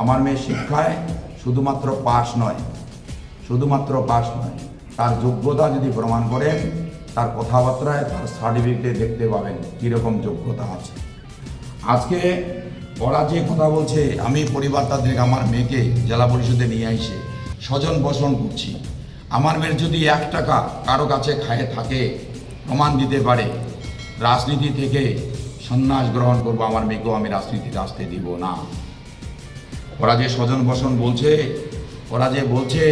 আমার মেয়ে শিক্ষায় শুধুমাত্র পাস নয়, তার যোগ্যতা যদি প্রমাণ করেন, তার কথাবার্তায় তার সার্টিফিকেটে দেখতে পাবেন কীরকম যোগ্যতা আছে। আজকে ওরা যে কথা বলছে, আমি পরিবারতান্ত্রিক আমার মেয়েকে জেলা পরিষদে নিয়ে এসে স্বজন পোষণ করছি। আমার মেয়ের যদি 1 টাকা কারো কাছে খায়ে থাকে, প্রমাণ দিতে পারে, রাজনীতি থেকে সন্ন্যাস গ্রহণ করবো, আমার মেয়েকেও আমি রাজনীতিতে আসতে দিব না। ওরা যে স্বজন পোষণ বলছে, ওরা যে বলছে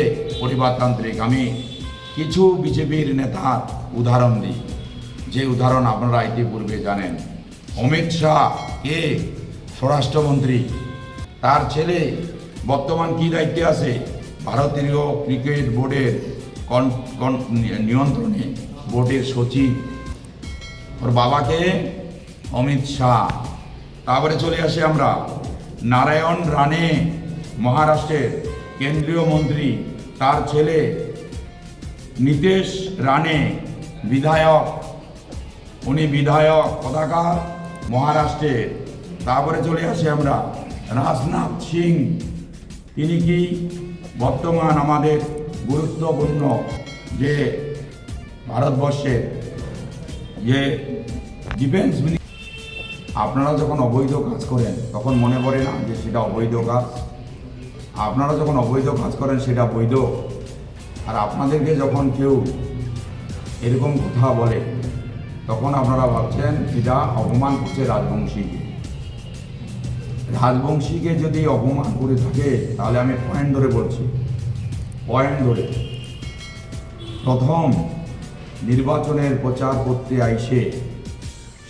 পরিবারতান্ত্রিক, আমি কিছু বিজেপির নেতার উদাহরণ দিই, যে উদাহরণ আপনারা ইতিপূর্বে জানেন। অমিত শাহ কে স্বরাষ্ট্রমন্ত্রী, তার ছেলে বর্তমান কি দায়িত্বে আছে? ভারতীয় ক্রিকেট বোর্ডের নিয়ন্ত্রণে বোর্ডের সচিব। ওর বাবাকে অমিত শাহ। তারপরে চলে আসে আমরা নারায়ণ রানে, মহারাষ্ট্রের কেন্দ্রীয় মন্ত্রী, তার ছেলে নীতেশ রানে বিধায়ক, উনি বিধায়ক কোথাকার? মহারাষ্ট্রের। তারপরে চলে আসি আমরা রাজনাথ সিং, তিনি কি বর্তমান আমাদের গুরুত্বপূর্ণ যে ভারতবর্ষের যে ডিফেন্স মিনিস্টার। আপনারা যখন অবৈধ কাজ করেন তখন মনে পড়ে না যে সেটা অবৈধ কাজ? আপনারা যখন অবৈধ কাজ করেন সেটা বৈধ। আর আপনাদেরকে যখন কেউ এরকম কথা বলে তখন আপনারা ভাবছেন এটা অপমান করছে রাজবংশীকে। রাজবংশীকে যদি অপমান করে থাকে তাহলে আমি পয়েন্ট ধরে বলছি, পয়েন্ট ধরে। প্রথম নির্বাচনের প্রচার করতে আইসে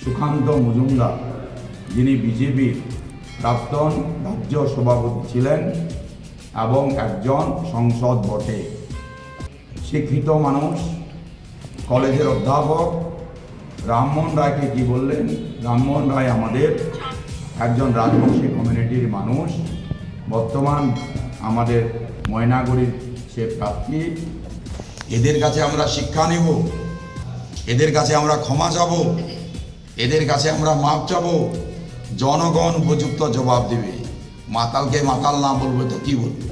সুকান্ত মজুমদার, যিনি বিজেপির প্রাক্তন রাজ্য সভাপতি ছিলেন এবং একজন সংসদ বটে, শিক্ষিত মানুষ, কলেজের অধ্যাপক, রামমোহন রায়কে কি বললেন? রামমোহন রায় আমাদের একজন রাজবংশী কমিউনিটির মানুষ, বর্তমান আমাদের ময়নাগুড়ির সে প্রার্থী। এদের কাছে আমরা শিক্ষা নেব, এদের কাছে আমরা ক্ষমা চাব, এদের কাছে আমরা মাপ চাবো। জনগণ উপযুক্ত জবাব দেবে। মাতালকে মাতাল না বলবো তো কি বলবো?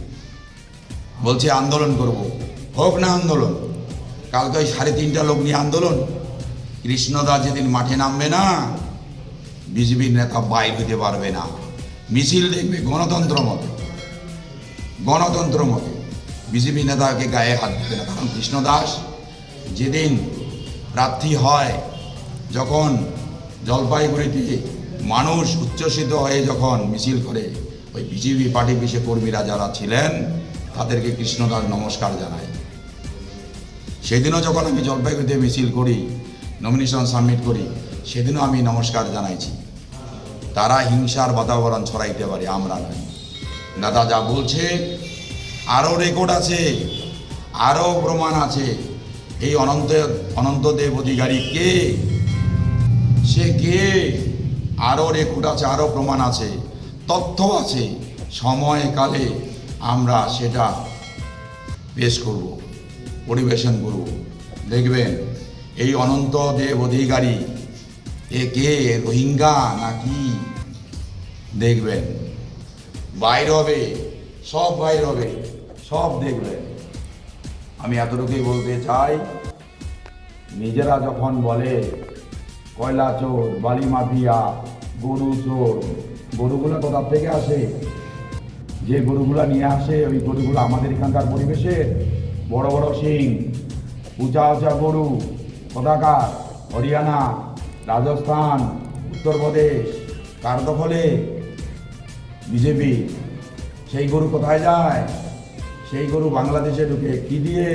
বলছে আন্দোলন করব, হোক না আন্দোলন। কালকে ওই 3.5টা লোক নিয়ে আন্দোলন। কৃষ্ণদা যেদিন মাঠে নামবে না, বিজেপির নেতা বাইর হতে পারবে না। মিছিল দেখবে গণতন্ত্র মতে, গণতন্ত্র মতে। বিজেপি নেতাকে গায়ে হাত দেবে না। কারণ কৃষ্ণদাস যেদিন প্রার্থী হয়, যখন জলপাইগুড়িতে মানুষ উচ্ছ্বসিত হয়ে যখন মিছিল করে, ওই বিজেপি পার্টি বিশেষ কর্মীরা যারা ছিলেন তাদেরকে কৃষ্ণদাস নমস্কার জানায়। সেদিনও যখন আমি জলপাইগুড়িতে মিছিল করি, নমিনেশন সাবমিট করি, সেদিনও আমি নমস্কার জানাইছি। তারা হিংসার বাতাবরণ ছড়াইতে পারে, আমরা নয়। দাদা যা বলছে আরও রেকর্ড আছে, আরও প্রমাণ আছে। এই অনন্তদেব অধিকারী কে? সে কে? আরও রেকর্ড আছে, আরও প্রমাণ আছে, তথ্য আছে। সময়কালে আমরা সেটা পেশ করব, পরিবেশন করব। দেখবেন এই অনন্তদেব অধিকারী এ কে? রোহিঙ্গা নাকি? দেখবেন বাইর হবে, সব বাইর হবে, সব দেখবেন। আমি এতটুকুই বলতে চাই, নিজেরা যখন বলে কয়লা চোর, বালি মাফিয়া, গরু চোর, গরুগুলো কোথা থেকে আসে? যে গরুগুলো নিয়ে আসে, ওই গরুগুলো আমাদের এখানকার পরিবেশে বড় বড় শিং, উঁচা উঁচা গরু কোথাকার? হরিয়ানা, রাজস্থান, উত্তরপ্রদেশ। কার দখলে? বিজেপি। সেই গরু কোথায় যায়? সেই গরু বাংলাদেশে ঢুকে কি দিয়ে?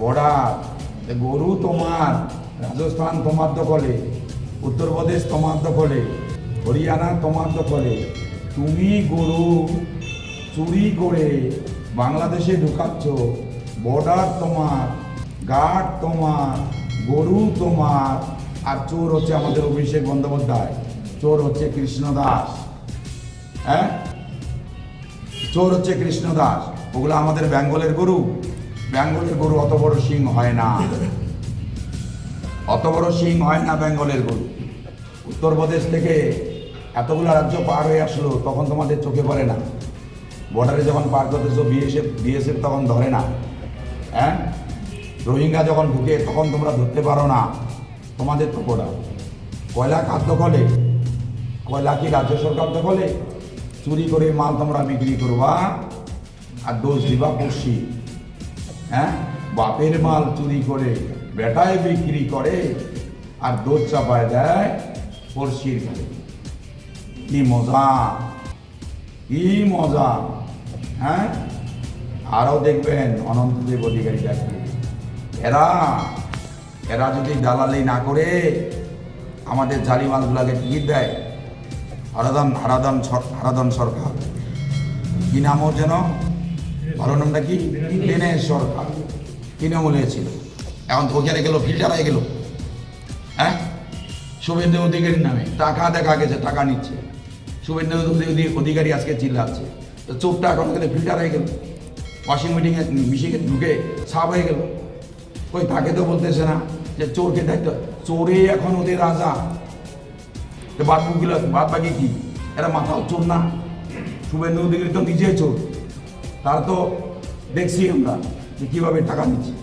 বর্ডার। গরু তোমার, রাজস্থান তোমার দখলে, উত্তরপ্রদেশ তোমার দখলে, হরিয়ানা তোমার দখলে। তুমি গরু চুরি করে বাংলাদেশে ঢুকাচ্ছ। বর্ডার তোমার, গার্ড তোমার, গরু তোমার। আর চোর হচ্ছে আমাদের অভিষেক বন্দ্যোপাধ্যায়, চোর হচ্ছে কৃষ্ণদাস। হ্যাঁ, চোর হচ্ছে কৃষ্ণদাস। ওগুলো আমাদের বেঙ্গলের গরু। বেঙ্গলের গরু অত বড় সিং হয় না, অত বড় সিং হয় না বেঙ্গলের গরু। উত্তরপ্রদেশ থেকে এতগুলো রাজ্য পার হয়ে আসলো, তখন তোমাদের চোখে পড়ে না? বর্ডারে যখন পার করতেছো বিএসএফ তখন ধরে না, হ্যাঁ? রোহিঙ্গা যখন ঢুকে তখন তোমরা ধরতে পারো না, তোমাদের তো করা। কয়লা খাদ্য দখলে, কয়লা কি রাজ্য সরকার দখলে? চুরি করে মাল তোমরা বিক্রি করবা আর দোষ দিবা পড়শি, হ্যাঁ? বাপের মাল চুরি করে বেটায় বিক্রি করে আর দোষ চাপায় দেয় পড়শির ঘরে। কি মজা, কি মজা, হ্যাঁ? আরও দেখবেন অনন্তদেব অধিকারী দেখবে, এরা যদি দালালি না করে আমাদের জালি মালগুলাকে টিকিট দেয়, হারাধন সরকার, কি নাম ওর যেন, ভালো নামটা কি, দীনেশ সরকার, তৃণমূলে ছিল, এখন ওখানে গেল ফিল্টার হয়ে গেল, হ্যাঁ? শুভেন্দু অধিকারীর নামে টাকা দেখা গেছে, টাকা নিচ্ছে। শুভেন্দু অধিকারী আজকে চিল্লাচ্ছে, তো চোরটা এখন গেলে ফিল্টার হয়ে গেল, ওয়াশিং মেশিনে ঢুকে সাফ হয়ে গেল। ওই তাকে তো বলতেছে না যে চোরকে দায়িত্ব, চোরে এখন ওদের রাজা। বাদ বাকি কি, এরা মাথাও চোর না? শুভেন্দু অধিকারী তো নিজে চোর, তার তো দেখছি আমরা যে কীভাবে টাকা নিচ্ছে।